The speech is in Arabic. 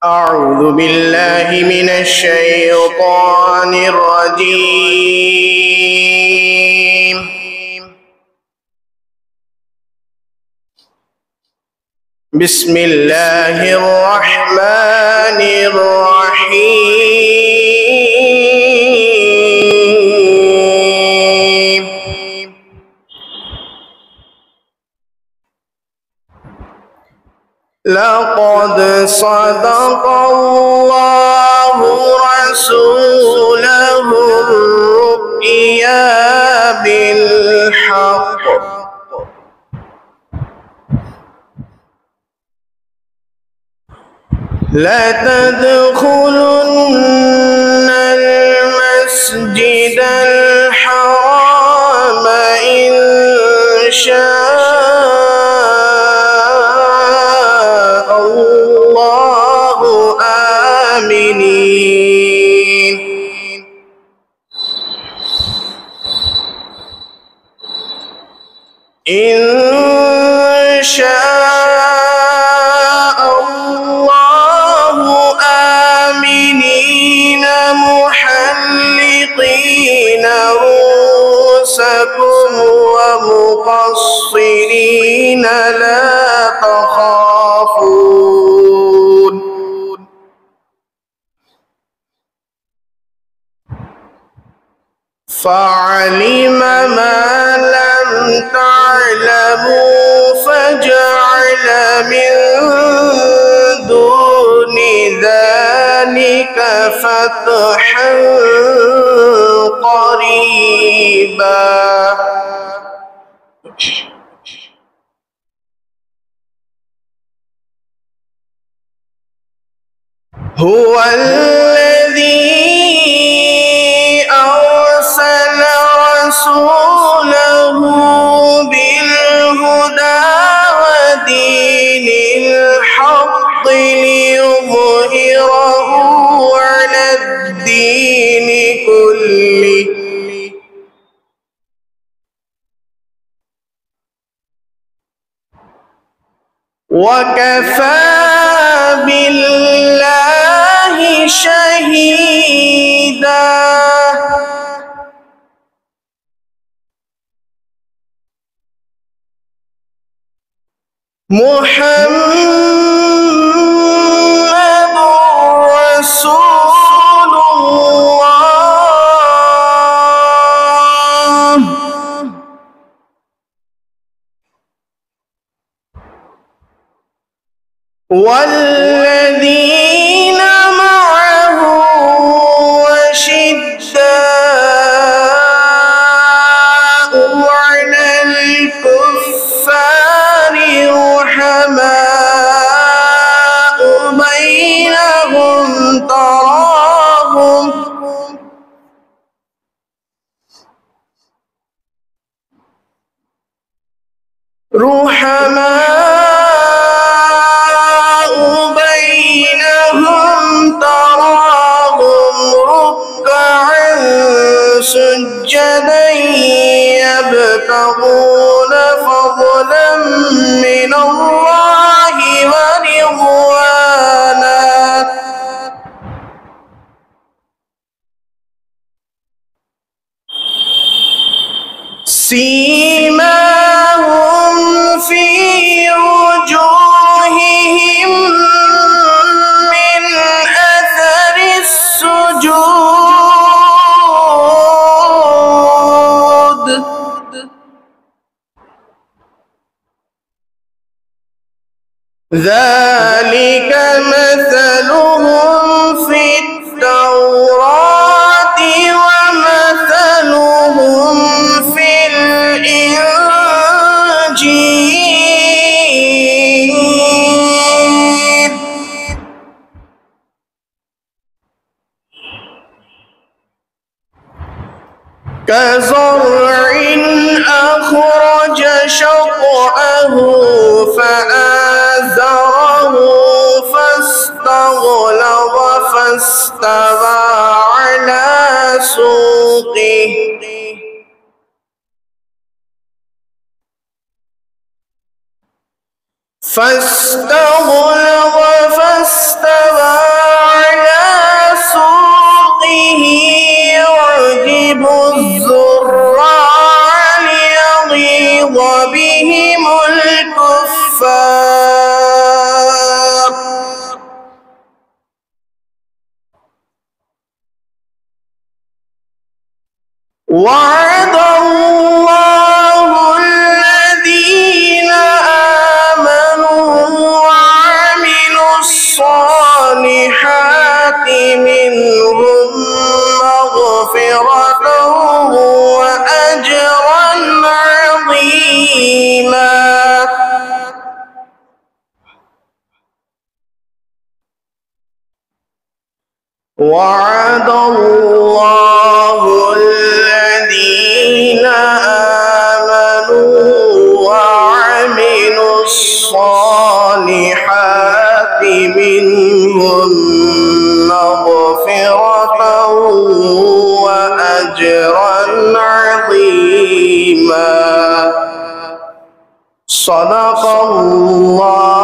أعوذ بالله من الشيطان الرجيم. بسم الله الرحمن الرحيم. لقد صدق الله رسوله الرؤيا بالحق لتدخلن المسجد الحرام إن شاء الله آمنين إن شاء الله آمنين محلقين رؤوسكم ومقصرين لا تخافون فعلم ما لم تعلموا فجعل من دون ذلك فتحا قريبا هو الذي أرسل رسوله بالهدى ودين الحق ليظهره على الدين كله وكفى بالله شهيدا محمد رسول الله والذين معه أشداء على الكفار رحماء بينهم تراهم ركعا سجدا يبتغون فضلا من الله ورضوانا سيماهم في وجوههم من أثر السجود ذلك مثلهم في التوراة ومثلهم في الإنجيل كزرع أخرج شطأه فآزره فاستغلظ فاستوى على سوقه فاستغلظ فاستوى وعد الله الذين آمنوا وعملوا الصالحات منهم مغفرة وأجرا عظيما. وعد الله الذين آمنوا وعملوا الصالحات منهم مغفرة وأجرا عظيما. صدق الله